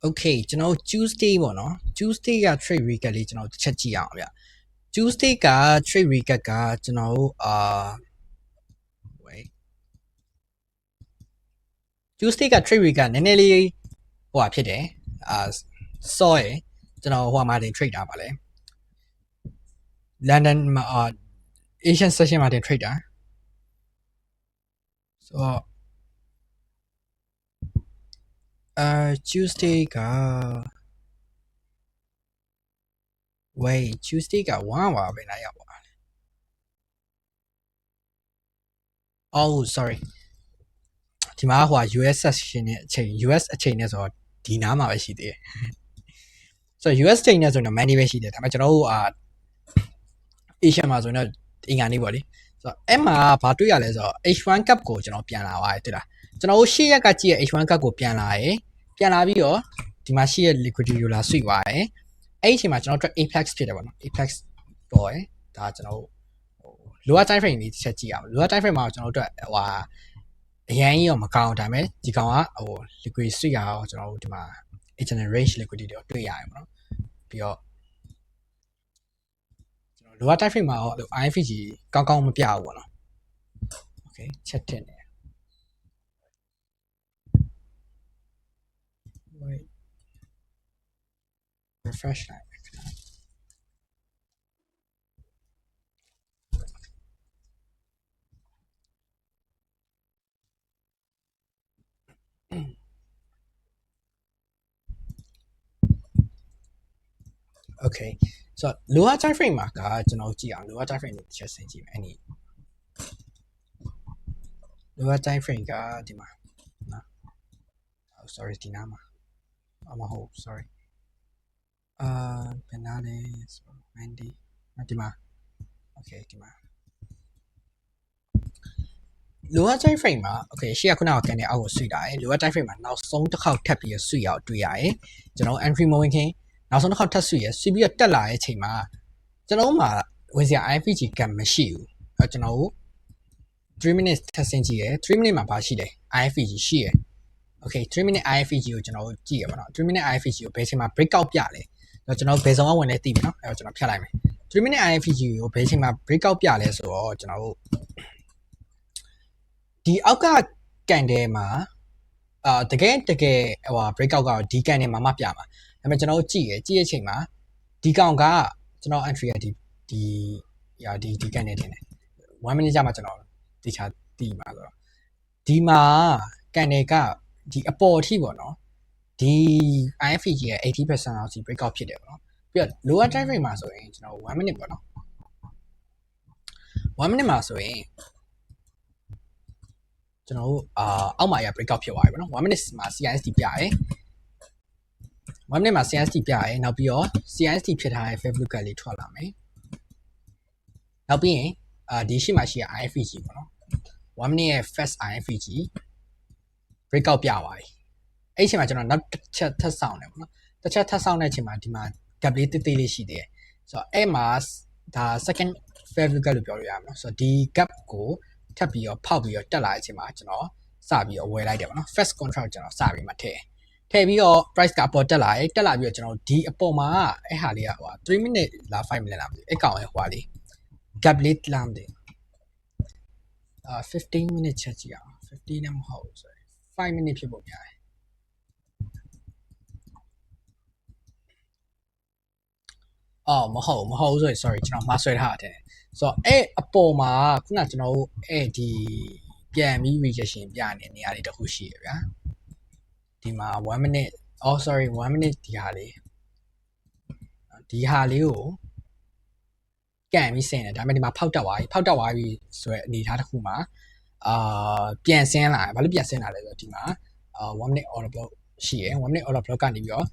Okay ကျွန်တော် Tuesday ပေါ့နော် Tuesday က trade recap လေးကျွန်တော်တစ်ချက်ကြည့်အောင်ဗျ Tuesday က trade recap ကကျွန်တော်wait Tuesday က trade recap နည်းနည်းလေးဟိုဖြစ်တယ်စောရယ်ကျွန်တော်ဟိုမှာတင် trade တာပါလေ London မှာAsian session မှာတင် trade တာ so Tuesday က wait Tuesday က1ပါပဲနားရောက်ပါ oh sorry ဒီမှာဟို US session နဲ့အချိန် US အချိန်နဲ့ဆိုတော့ဒီနားမှာပဲရှိသေးတယ် so US ချိန်နဲ့ဆိုတော့ Monday ပဲရှိတယ်ဒါပေမဲ့ကျွန်တော်တို့Asia မှာဆိုတော့အင်္ဂါနေ့ပေါ့လေ so အဲ့မှာဘာတွေ့ရလဲဆိုတော့ H1 cup ကိုကျွန်တော်ပြန်လာပါတယ်တွေ့လားကျွန်တော်တို့ရှေ့ရက်ကကြည့်ရ H1 cup ကိုပြန်လာရယ်ပြန်လာပြီးတော့ဒီမှာရှိရ liquidity ကိုလာဆွေ့သွားရယ်အဲ့ဒီအချိန်မှာကျွန်တော်တို့ Apex ဖြစ်တယ်ပေါ့နော် Apex တော့ရယ်ဒါကျွန်တော်တို့ lower time frame လေးတစ်ချက်ကြည့်အောင် lower time frame မှာကျွန်တော်တို့ဟိုအရင်ကြီးတော့မကောင်းဒါပေမဲ့ဒီကောင်ကဟို liquidity ဆွေ့ရအောင်ကျွန်တော်တို့ဒီမှာ internal range liquidity ကိုတွေ့ရတယ်ပေါ့နော်ပြီးတော့ကျွန်တော် lower time frame မှာတော့ IFG ကောင်းကောင်းမပြဘူးပေါ့နော် okay ချက်တင်နေ wait refresh line okay so lower time frame မှာကကျွန်တော်ကြည့်အောင် lower time frame ကိုတစ်ချက်ဆင်ကြည့်မယ်အဲ့ဒီ lower time frame ကဒီမှာနော် oh sorry ဒီနားမှာမဟုတ် sorry ဘယ်နားလဲ Monday ဒီမှာ okay ဒီမှာ lower time frame မှာ okay ရှေ့ကခုနကကန်နေအောက်ကိုဆွေ့တာရယ် lower time frame မှာနောက်ဆုံးတစ်ခေါက်ထပ်ပြီးဆွေ့ရအောင်တွေ့ရရယ်ကျွန်တော် entry မဝင်ခင်နောက်ဆုံးတစ်ခေါက်ထပ်ဆွေ့ရဆွေ့ပြီးတော့တက်လာတဲ့အချိန်မှာကျွန်တော်မှာဝင်စရာ IFG gap မရှိဘူးကျွန်တော်3 minutes ထပ်ဆင်းကြည့်ရယ်3 minutes မှာဘာရှိလဲ IFG ရှိရယ် okay 3 minute IFG ကိုကျွန်တော်ကြည့်ရပါတော့3 minute IFG ကိုဘယ်ချိန်မှာ breakout ပြလဲတော့ကျွန်တော်ဘယ်ဆောင်ဝင်လဲသိပြီနော်အဲ့တော့ကျွန်တော်ဖြတ်လိုက်မယ်3 minute IFG ကိုဘယ်ချိန်မှာ breakout ပြလဲဆိုတော့ကျွန်တော်ဒီအောက်ကကန်တဲမှာတကယ်ဟို breakout ကဒီကန်ထဲမှာမှပြမှာဒါပေမဲ့ကျွန်တော်ကြည့်ရတဲ့အချိန်မှာဒီကောင်ကကျွန်တော် entry ကဒီကန်ထဲတင်တယ်1 minute ကြာမှကျွန်တော်တခြားတီးမှာဆိုတော့ဒီမှာကန်တဲကဒီအပေါ်အထိပေါ့နော်ဒီ IFG ရဲ့ 80% လောက်စီ breakout ဖြစ်တယ်ပေါ့နော်ပြီးတော့ lower time frame မှာဆိုရင်ကျွန်တော်1 minute ပေါ့နော်1 minute မှာဆိုရင်ကျွန်တော်တို့အောက်မှာရ breakout ဖြစ်သွားပြီပေါ့နော်1 minute မှာ CIST ပြရဲ1 minute မှာ CIST ပြရဲနောက်ပြီးတော့ CIST ဖြစ်ထားတဲ့ fair value gap လေးထွက်လာမယ်နောက်ပြီးရင်ဒီရှိမှရှိရ IFG ပေါ့နော်1 minute ရဲ့ fast IFG breakout ပြသွားပြီအဲ့ဒီအချိန်မှာကျွန်တော်နောက်တစ်ချက်ထပ်ဆောင်တယ်ပေါ့နော်တစ်ချက်ထပ်ဆောင်တဲ့အချိန်မှာဒီမှာ gap လေးတိတ်တိတ်လေးရှိသေးတယ်ဆိုတော့အဲ့မှာဒါ second fair value gap လို့ပြောလို့ရမှာနော်ဆိုတော့ဒီ gap ကိုထပ်ပြီးတော့ဖောက်ပြီးတော့တက်လာတဲ့အချိန်မှာကျွန်တော်စပြီးတော့ဝယ်လိုက်တယ်ပေါ့နော် first contract ကျွန်တော်စပြီးမှထည့်ပြီးတော့ price ကအပေါ်တက်လာတယ်တက်လာပြီးတော့ကျွန်တော်ဒီအပေါ်မှာအဲ့ဟာလေးကဟို3 minute လား5 minute လားမသိဘူးအဲ့ကောင်ရဲ့ဟိုဟာလေး gap လေးလမ်းတယ်15 minute ချက်ကြည့်အောင်15နဲ့မဟုတ်ဘူးဆိုရင်5 minute ဖြစ်ပုံများတယ်မဟုတ်ဆိုရင် sorry ကျွန်တော်မှားဆွဲထားတယ်ဆိုတော့အဲ့အပေါ်မှာခုနကျွန်တော်တို့အဲ့ဒီပြန်ပြီး rejection ပြနေနေရာတွေတခုရှိရဗျာဒီမှာ1 minute sorry 1 minute ဒီဟာလေးကိုကန်ပြီးဆင်းတယ်ဒါပေမဲ့ဒီမှာဖောက်တက်သွားပြီဆိုရယ်အနေထားတစ်ခုမှာပြန်ဆင်းလာတယ်ဘာလို့ပြန်ဆင်းလာလဲဆိုတော့ဒီမှာ1 minute order block ရှိရယ်1 minute order block ကနေပြီးတော့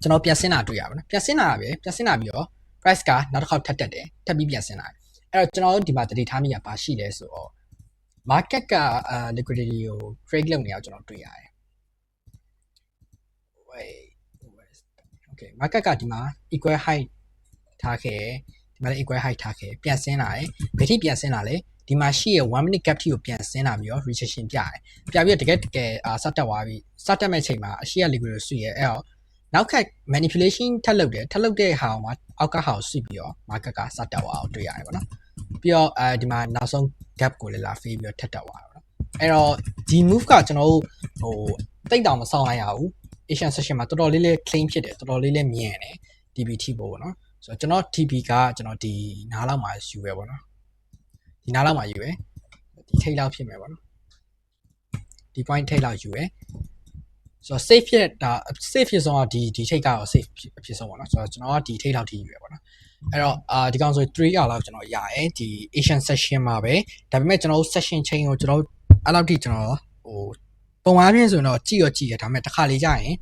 ကျွန်တော်ပြန်ဆင်းလာတွေ့ရပါနော်ပြန်ဆင်းလာပြီးတော့ price ကနောက်တစ်ခေါက်ထပ်တက်တယ်ထပ်ပြီးပြန်ဆင်းလာတယ်အဲ့တော့ကျွန်တော်တို့ဒီမှာတတိထားမိရပါရှိလဲဆိုတော့ market ကliquidity ကို trade လုပ်နေအောင်ကျွန်တော်တွေ့ရတယ် okay market ကဒီမှာ equal height ထားခဲ့ဒီမှာလည်း equal height ထားခဲ့ပြန်ဆင်းလာတယ်ဘယ်ထိပြန်ဆင်းလာလဲ ဒီမှာရှိရဲ့ 1 minute gap ထိကိုပြန်ဆင်းလာပြီးတော့ rejection ပြတယ်ပြပြီးတော့တကယ်စတက်သွားပြီစတက်မဲ့ချိန်မှာအရှိရ liquid ကိုဆွရဲ့အဲ့တော့နောက်ခက် manipulation ထပ်လုပ်တဲ့ဟာမှာအောက်ကဟာကိုဆွပြီးတော့ market ကစတက်သွားအောင်တွေ့ရတယ်ပေါ့နော်ပြီးတော့ဒီမှာနောက်ဆုံး gap ကိုလည်းလာ fail ပြီးတော့ထပ်တက်သွားတာပေါ့နော်အဲ့တော့ဒီ move ကကျွန်တော်တို့ဟိုတိတ်တောင်မဆောင်လိုက်ရဘူး Asian session မှာတော်တော်လေး claim ဖြစ်တယ်တော်တော်လေးမြင်တယ် DBT ပေါ့နော်ဆိုတော့ကျွန်တော် TP ကကျွန်တော်ဒီနားလောက်မှာယူပဲပေါ့နော်ဒီနားလောက်မှာယူပဲဒီထိတ်လောက်ဖြစ်မယ်ပေါ့နော်ဒီ point ထိတ်လောက်ယူပဲဆိုတော့ safe ဖြစ်တာ safe ဖြစ်ဆုံးကဒီထိတ်ကတော့ safe ဖြစ်ဆုံးပေါ့နော်ဆိုတော့ကျွန်တော်ကဒီထိတ်လောက်ထိယူပဲပေါ့နော်အဲ့တော့ဒီကောင်ဆို3 hour လောက်ကျွန်တော်ရရဲဒီ Asian session မှာပဲဒါပေမဲ့ကျွန်တော်တို့ session chain ကိုကျွန်တော်အဲ့လောက်ထိကျွန်တော်ဟိုပုံအားဖြင့်ဆိုရင်တော့ကြည့်ရဒါပေမဲ့တစ်ခါလေကြာရင်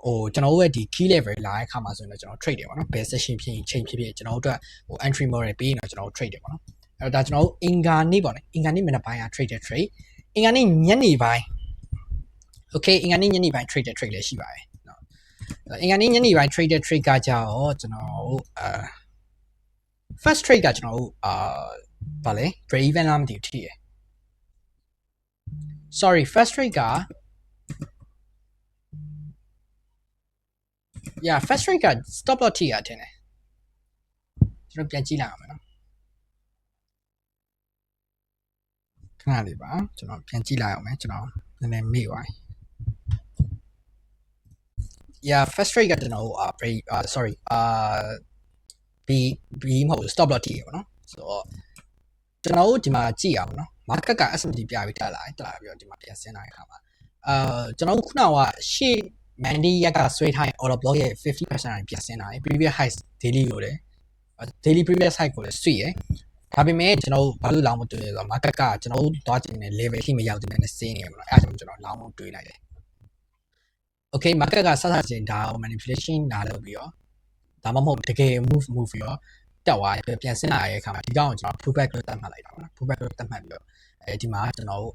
ဟိုကျွန်တော်တို့ရဲ့ဒီ key level လာတဲ့အခါမှာဆိုရင်တော့ကျွန်တော် trade တယ်ပေါ့နော်ဘယ် session ဖြစ်ရင် chain ဖြစ်ကျွန်တော်တို့အတွက်ဟို entry model ပေးရင်တော့ကျွန်တော်တို့ trade တယ်ပေါ့နော်အဲ့တော့ဒါကျွန်တော်တို့အင်္ဂါနေ့ပေါ့နော်အင်္ဂါနေ့မနက်ပိုင်းက trade တဲ့ trade အင်္ဂါနေ့ညနေပိုင်း okay အင်္ဂါနေ့ညနေပိုင်း trade တဲ့ trade လည်းရှိပါတယ်နော်အင်္ဂါနေ့ညနေပိုင်း trade တဲ့ trade ကကြာတော့ကျွန်တော်တို့first trade ကကျွန်တော်တို့ဗာလေ break even လားမသိဘူးထိရယ် sorry first trade ကyeah first trade က stop loss ထိရတင်တယ်ကျွန်တော်ပြန်ကြည့်လိုက်အောင်မယ်နော်ခဏလေးပါကျွန်တော်ပြန်ကြည့်လိုက်အောင်မယ်ကျွန်တော်နည်းနည်းမေ့သွားပြီ yeah first trade ကကျွန်တော်တို့break sorry B မဟုတ် stop loss ထိရပေါ့နော်ဆိုတော့ကျွန်တော်တို့ဒီမှာကြည့်အောင်နော် market က S&P ပြပြီးတက်လာပြီးတော့ဒီမှာပြန်ဆင်းလာတဲ့အခါမှာကျွန်တော်တို့ခုနကရှေ့ Mandy ရက်ကဆွဲထားရင် order block ရဲ့ 50% ပြန်ဆင်းလာတယ် previous high daily ကိုလည်း daily previous high ကိုလည်းဆွေ့ရဒါပေမဲ့ကျွန်တော်တို့ဘာလို့လောင်းမတွေ့လဲဆိုတော့ market ကကျွန်တော်တို့သွားချင်တဲ့ level ထိမရောက်တဲ့နဲ့ဆင်းနေတယ်ပေါ့နော်အဲ့ဒါကြောင့်ကျွန်တော်လောင်းမတွေ့လိုက်တယ် okay market ကစချင်းဒါ manipulation လာလို့ပြီးတော့ဒါမှမဟုတ်တကယ် move ပြီးတော့တက်သွားတယ်ပြန်ဆင်းလာတဲ့အခါမှာဒီကောင်ကိုကျွန်တော် pullback လို့သတ်မှတ်လိုက်တာပေါ့နော် pullback လို့သတ်မှတ်ပြီးတော့ဒီမှာကျွန်တော်တို့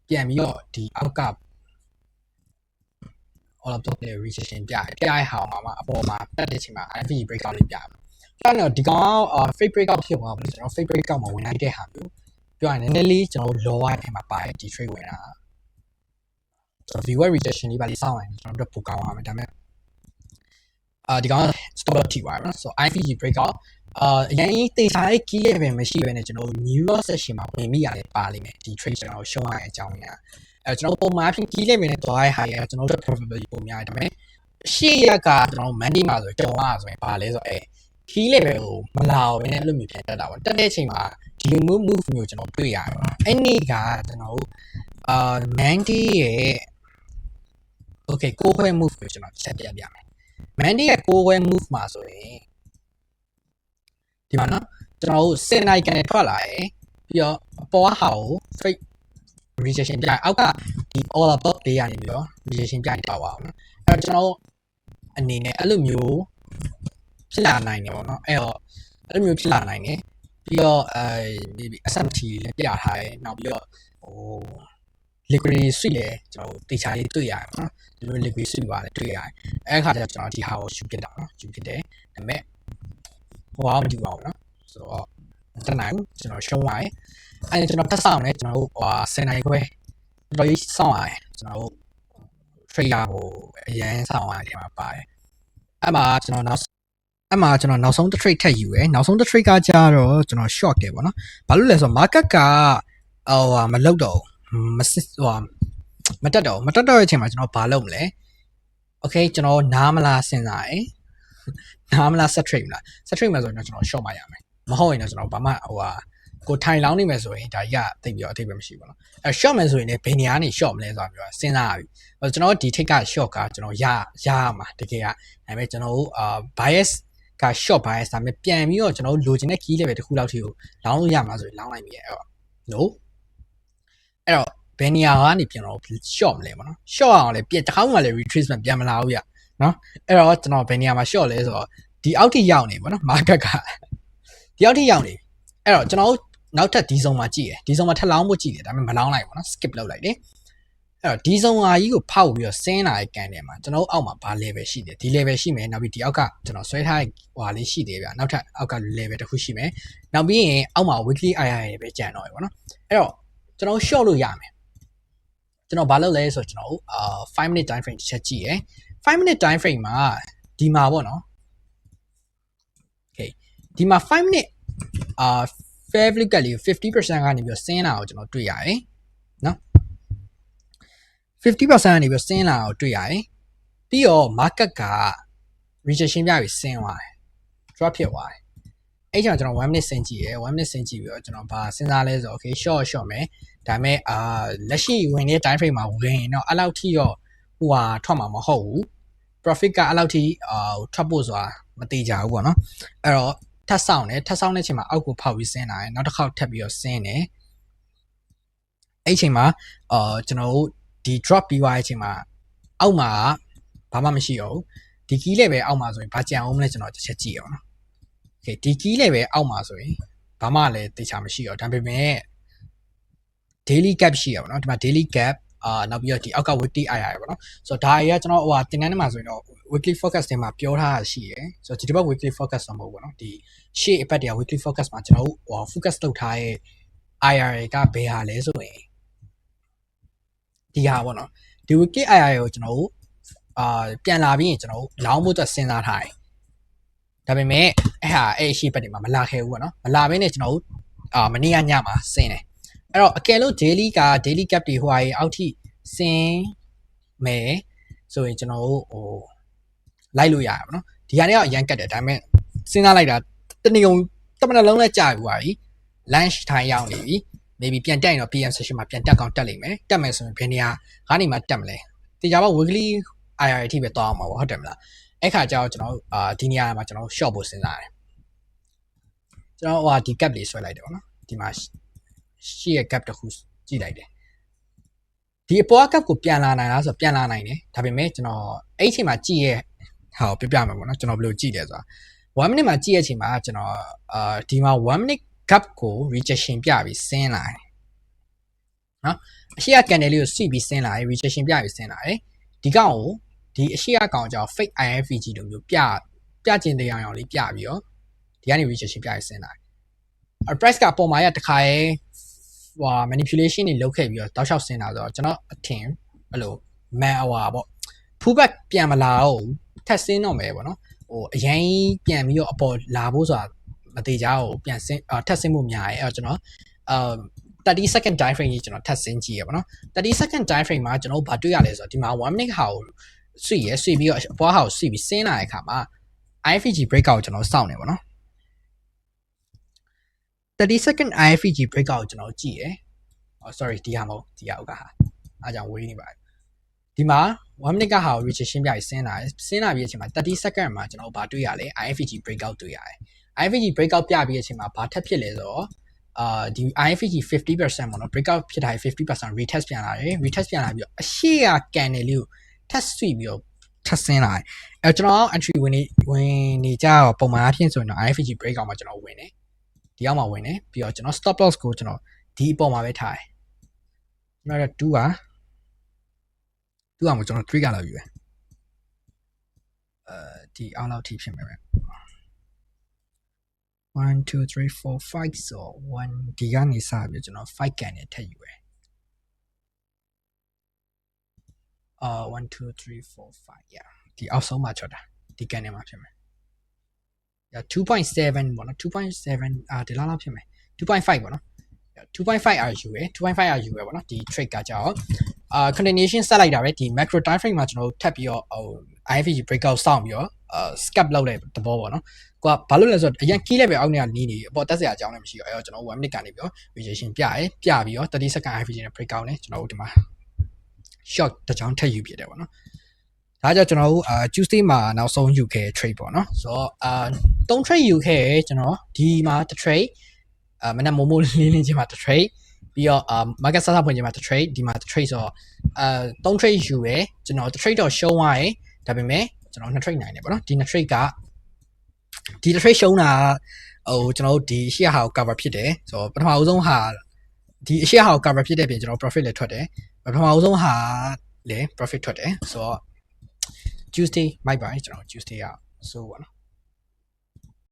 ပြန်ပြီးတော့ဒီအောက်က all of the rejection ပြရဟောင်းမှာအပေါ်မှာတက်တဲ့ချိန်မှာ IV breakout လေးပြတယ်။အဲ့တော့ဒီကောင် fake breakout ဖြစ်သွားပြီကျွန်တော် fake breakout မှာဝင်လိုက်တဲ့ဟာမျိုးပြောရင်နည်းနည်းလေးကျွန်တော် low အပြင်မှာပါတယ်ဒီ trade ဝင်တာဆိုတော့ viewer rejection လေးပါလေးစောင့်ရင်ကျွန်တော်တို့ပိုကောင်းပါမယ်ဒါပေမဲ့ဒီကောင် stop loss ထိသွားတယ်နော်ဆိုတော့ IV breakout အရင်တေချာရဲ့ key level မရှိဘဲနဲ့ကျွန်တော် new loss session မှာဝင်မိရတယ်ပါလိမ့်မယ်ဒီ trade ကျွန်တော်ရှုံးရတဲ့အကြောင်းများကျွန်တော်ပုံမှန်အဖြစ် key level နဲ့တွားရဟာရကျွန်တော်တို့ probability ပုံများတယ်ဒါပေမဲ့ရှေ့ရကကျွန်တော် Monday မှာဆိုကြုံရဆိုရင်ပါလဲဆိုတော့key level ကိုမလာအောင်လည်းအဲ့လိုမျိုးပြန်တက်တာပေါ့တက်တဲ့အချိန်မှာဒီလို move မျိုးကျွန်တော်တွေ့ရတယ်ပေါ့အဲ့နေ့ကကျွန်တော်တို့Monday ရဲ့ okay ကိုခွဲ move ကိုကျွန်တော်ဆက်ပြပြမယ် Monday ရဲ့ကိုခွဲ move မှာဆိုရင်ဒီမှာနော်ကျွန်တော်တို့10နိုင်ကန်ထွက်လာတယ်ပြီးတော့အပေါ်ဟာကို fake rejection ပြအောက်ကဒီ all above လေးရနေပြီးတော့ rejection ပြတောက်ပါအောင်နော်အဲ့တော့ကျွန်တော်အနေနဲ့အဲ့လိုမျိုးဖြစ်လာနိုင်တယ်ပေါ့နော်အဲ့တော့အဲ့လိုမျိုးဖြစ်လာနိုင်တယ်ပြီးတော့maybe SMT လည်းပြထားတယ်နောက်ပြီးတော့ဟို liquidity suite လည်းကျွန်တော်တေချာလေးတွေ့ရတယ်ပေါ့နော်ဒီလို liquidity suite ပါလည်းတွေ့ရတယ်အဲ့ခါကျတော့ကျွန်တော်ဒီဟာကို shoot ပြတာနော် shoot ပြတယ်ဒါပေမဲ့ဟိုအောင်မကြည့်ပါဘူးနော်ဆိုတော့တနိုင်ကျွန်တော်ရှုံးပါတယ်အဲ့ကျွန်တော်တက်ဆောင်နေကျွန်တော်တို့10နိုင်ခွဲတော်ကြီးဆောင်ရတယ်ကျွန်တော်တို့ trader ကိုအရင်ဆောင်ရတယ်ဒီမှာပါတယ်အဲ့မှာကျွန်တော်နောက်ဆုံး trade ထပ်ယူရယ်နောက်ဆုံး trade ကကြတော့ကျွန်တော် short တယ်ပေါ့နော်ဘာလို့လဲဆိုတော့ market ကမလောက်တော့မတက်တော့တဲ့အချိန်မှာကျွန်တော်ဘာလုပ်မလဲ okay ကျွန်တော်နားမလားစဉ်းစားရယ်နားမလား set trade မလား set trade မှာဆိုရင်ကျွန်တော် short မှရမယ်မဟုတ်ရင်တော့ကျွန်တော်ဘာမှကိုထိုင်လောင်းနေမယ်ဆိုရင်ဒါကြီးကသိပြီးတော့အထိပ်ပဲမရှိဘူးเนาะအဲ short မယ်ဆိုရင်လည်းဘယ်နေရာကနေ short မလဲဆိုတာမျိုးစဉ်းစားရပြီကျွန်တော်ဒီ take က short ကကျွန်တော်ရမှာတကယ်ကဒါပေမဲ့ကျွန်တော်တို့bias က short bias ဒါပေမဲ့ပြန်ပြီးတော့ကျွန်တော်လိုချင်တဲ့ key level တစ်ခုလောက်ထိကိုလောင်းလို့ရမှာဆိုရင်လောင်းလိုက်ပြီအဲ့တော့ no အဲ့တော့ဘယ်နေရာကနေပြန်တော့ short မလဲပေါ့နော် short အောင်လည်းပြန်တစ်ခါမှလည်း retracement ပြန်မလာဘူးရเนาะအဲ့တော့ကျွန်တော်ဘယ်နေရာမှာ short လဲဆိုတော့ဒီအောက်ထိရောက်နေပေါ့နော် market ကဒီအောက်ထိရောက်နေအဲ့တော့ကျွန်တော်နောက်ထပ်ဒီဇုံမှာကြည့်ရယ်ဒီဇုံမှာထပ်လောင်းဖို့ကြည့်တယ်ဒါပေမဲ့မလောင်းလိုက်ဘူးเนาะ skip လုပ်လိုက်တယ် အဲ့တော့ဒီဇုံအားကြီးကိုဖောက်ပြီးတော့ဆင်းလာတဲ့ကန်ထဲမှာကျွန်တော်အောက်မှာဘာ level ရှိတယ်ဒီ level ရှိမယ်နောက်ပြီးဒီအောက်ကကျွန်တော်ဆွဲထားတဲ့ဟွာလေးရှိသေးဗျာနောက်ထပ်အောက်က level တစ်ခုရှိမယ်နောက်ပြီးရင်အောက်မှာ weekly IR တွေပဲကျန်တော့ရပါတော့အဲ့တော့ကျွန်တော် short လို့ရမယ်ကျွန်တော်ဘာလုပ်လဲဆိုတော့ကျွန်တော်5 minute time frame တစ်ချက်ကြည့်ရယ်5 minute time frame မှာဒီမှာပေါ့နော် okay ဒီမှာ5 minute fair value ကလေး 50% ကနေပြီးတော့ဆင်းလာအောင်ကျွန်တော်တွေ့ရတယ်နော် 50% ကနေပြီးဆင်းလာအောင်တွေ့ရတယ်ပြီးတော့ market က rejection ပြပြီးဆင်းသွားတယ် drop ဖြစ်သွားတယ်အဲ့ကြောင့်ကျွန်တော်1 minute ဆင်းကြည့်ရယ်1 minute ဆင်းကြည့်ပြီးတော့ကျွန်တော်ဘာစဉ်းစားလဲဆိုတော့ okay short မယ်ဒါပေမဲ့လက်ရှိဝင်နေတဲ့ time frame မှာဝင်ရင်တော့အဲ့လောက်ထိတော့ဟိုဟာထွက်မှာမဟုတ်ဘူး profit ကအဲ့လောက်ထိထွက်ဖို့ဆိုတာမသေးကြဘူးပေါ့နော်အဲ့တော့ထပ်ဆောင်တဲ့အချိန်မှာအောက်ကိုဖောက်ပြီးဆင်းလာတယ်နောက်တစ်ခေါက်ထပ်ပြီးတော့ဆင်းတယ်အဲ့အချိန်မှာကျွန်တော်တို့ဒီ drop ပြီးသွားတဲ့အချိန်မှာအောက်မှာဘာမှမရှိတော့ဘူးဒီ key လေးပဲအောက်မှာဆိုရင်ဘာကြံအောင်မလဲကျွန်တော်တစ်ချက်ကြည့်ရအောင်နော် okay ဒီ key လေးပဲအောက်မှာဆိုရင်ဘာမှလည်းတေချာမရှိတော့ဒါပေမဲ့ daily gap ရှိရပါတော့ဒီမှာ daily gap နောက်ပြီးတော့ဒီအောက်က weekly IR ပေါ့နော်ဆိုတော့ဒါတွေကကျွန်တော်ဟိုတင်တန်းထဲမှာဆိုရင်တော့ weekly focus တွေမှာပြောထားတာရှိရယ်ဆိုတော့ဒီတစ်ပတ် weekly focus တော့မဟုတ်ဘူးပေါ့နော်ဒီရှေ့အပတ်တွေက weekly focus မှာကျွန်တော်ဟို focus လုပ်ထားတဲ့ IR ကဘယ်ဟာလဲဆိုရင်ဒီဟာပေါ့နော်ဒီ weekly IR ကိုကျွန်တော်ပြန်လာပြီးရင်ကျွန်တော်လောင်းမှုအတွက်စဉ်းစားထားတယ်ဒါပေမဲ့အဲ့ရှေ့ပတ်တွေမှာမလာခဲ့ဘူးပေါ့နော်မလာဘဲနဲ့ကျွန်တော်မနေ့ကညမှာဆင်းတယ်အဲ့တော့အကယ်လို့ daily gap တွေဟိုဟာအောက်ထိဆင်းမယ်ဆိုရင်ကျွန်တော်ဟိုလိုက်လို့ရရပါတော့ဒီဟာတွေကအရန်ကတ်တယ်ဒါပေမဲ့စဉ်းစားလိုက်တာတနေ့ကုန်တစ်မနက်လုံးနဲ့ကြာပြီပါပြီ lunch time ရောက်နေပြီ maybe ပြန်တက်ရင်တော့ PM session မှာပြန်တက်ကောင်းတက်လိမ့်မယ်တက်မယ်ဆိုရင်ဘယ်နေရာကနေမှတက်မလဲတေချာပါ weekly IR အထိပဲတောင်းအောင်ပါဟုတ်တယ်မလားအဲ့ခါကျတော့ကျွန်တော်ဒီနေရာမှာကျွန်တော် short ဖို့စဉ်းစားတယ်ကျွန်တော်ဟိုဒီ gap လေးဆွဲလိုက်တယ်ပေါ့နော်ဒီမှာရှေ့ရဲ့ gap တစ်ခုကြည့်လိုက်တယ်ဒီအပေါ် gap ကိုပြန်လာနိုင်လားဆိုတော့ပြန်လာနိုင်တယ်ဒါပေမဲ့ကျွန်တော်အဲ့အချိန်မှာကြည့်ရဲ့ဟာကိုပြပြမယ်ပေါ့နော်ကျွန်တော်ဘယ်လိုကြည့်လဲဆိုတာ1 minute မှာကြည့်ရဲ့အချိန်မှာကျွန်တော်ဒီမှာ1 minute gap ကို rejection ပြပြီးဆင်းလာတယ်နော်အရှိရ candle လေးကိုစီးပြီးဆင်းလာတယ် rejection ပြပြီးဆင်းလာတယ်ဒီကောင်ကိုဒီအရှိရကောင်ကြောင့် fake IFVG လိုမျိုးပြကျင်တရားအောင်လေးပြပြီးတော့ဒီကနေ rejection ပြပြီးဆင်းလာတယ် price ကပေါ်မှာရတခါရဲဟို manipulation တွေလုပ်ခဲ့ပြီးတော့တောက်လျှောက်ဆင်းလာဆိုတော့ကျွန်တော်အထင်အဲ့လို man hour ပေါ့ pullback ပြန်မလာတော့ထပ်ဆင်းတော့မယ်ပေါ့နော်ဟိုအရင်ပြန်ပြီးတော့အပေါ်လာဖို့ဆိုတာမသေးကြဘူးပြန်ဆင်းထပ်ဆင်းဖို့များရဲအဲ့တော့ကျွန်တော်30 second time frame ကြီးကျွန်တော်ထပ်ဆင်းကြည့်ရပါတော့30 second time frame မှာကျွန်တော်ဘာတွေ့ရလဲဆိုတော့ဒီမှာ1 minute ဟာကိုဆွေပြီးတော့အပေါ်ဟာကိုဆွပြီးဆင်းလာတဲ့အခါမှာ IFVG breakout ကျွန်တော်စောင့်နေပါတော့30 second IFVG breakout ကိုကျွန်တော်ကြည့်ရယ်sorry ဒီဟာမဟုတ်ဒီဟာဥကဟာအားကြောင့်ဝေးနေပါတယ်ဒီမှာ1 minute ကဟာကို rejection ပြပြီးဆင်းလာပြီးအချိန်မှာ30 second မှာကျွန်တော်ဘာတွေ့ရလဲ IFVG breakout တွေ့ရတယ် IFVG breakout ပြပြီးအချိန်မှာဘာထပ်ဖြစ်လဲဆိုတော့ဒီ IFVG 50% ပေါ့နော် breakout ဖြစ်ထားတဲ့ 50% retest ပြန်လာတယ် retest ပြန်လာပြီးတော့အရှိရ candle လေးကိုထပ်ဆွပြီးတော့ထပ်ဆင်းလာတယ်အဲကျွန်တော် entry ဝင်နေကြတော့ပုံမှန်အဖြစ်ဆိုရင်တော့ IFVG breakout မှာကျွန်တော်ဝင်တယ်ဒီအောက်မှာဝင်တယ်ပြီးတော့ကျွန်တော် stop loss ကိုကျွန်တော်ဒီအပေါ်မှာပဲထားတယ်ကျွန်တော်2ပါ2အောင်ကျွန်တော်3ကလောက်ယူရယ်ဒီအောင်လောက်ထိဖြစ်မယ်ပဲ1 2 3 4 5 so 1ဒီကနေစပြီးကျွန်တော်5ကန်နဲ့ထပ်ယူရယ်1 2 3 4 5 yeah ဒီအောက်ဆုံးမှာချော့တာဒီကန်နဲ့မှာဖြစ်မယ် 2.7 ပေါ့နော် 2.7 ဒီလောက်ဖြစ်မယ် 2.5 ပေါ့နော် 2.5 RU ပဲ 2.5 RU ပဲပေါ့နော်ဒီ trade ကကြောက်continuation ဆက်လိုက်တာပဲဒီ macro time frame မှာကျွန်တော်တို့ထပ်ပြီးတော့IFVG breakout စောင့်ပြီးတော့ scalp လောက်တဲ့သဘောပေါ့နော်ကိုကဘာလို့လဲဆိုတော့အရင် key လည်းပဲအောက်နေကနေနေအပေါ်တက်စရာအကြောင်းလည်းမရှိဘူးအဲ့တော့ကျွန်တော်1 minute ကနေပြီးတော့ rejection ပြပြီးတော့30 second IFVG နဲ့ breakout နဲ့ကျွန်တော်တို့ဒီမှာ short တစ်ချောင်းထပ်ယူပြတယ်ပေါ့နော်ဒါကြောင့်ကျွန်တော်တို့Tuesday မှာနောက်ဆုံးယူခဲ့ trade ပေါ့နော်ဆိုတော့3 trade ယူခဲ့ကျွန်တော်ဒီမှာတစ် trade မနက်မိုးလင်းချင်းမှာတစ် trade ပြီးတော့market စဖွင့်ချင်းမှာတစ် trade ဒီမှာတစ် trade ဆိုတော့3 trade ယူရယ်ကျွန်တော်တစ် trade တော့ရှုံးသွားရယ်ဒါပေမဲ့ကျွန်တော်2 trade နိုင်တယ်ပေါ့နော်ဒီ2 trade ကဒီတစ် trade ရှုံးတာဟိုကျွန်တော်တို့ဒီရှေ့ဟာကို cover ဖြစ်တယ်ဆိုတော့ပထမအဆုံးဟာဒီအရှေ့ဟာကို cover ဖြစ်တဲ့ပြင်ကျွန်တော် profit လည်းထွက်တယ် ပထမအောင်ဆုံးဟာလေ profit ထွက်တယ်ဆိုတော့ Tuesday မိုက်ပါတယ်ကျွန်တော် Tuesday ကဆိုပေါ့နော်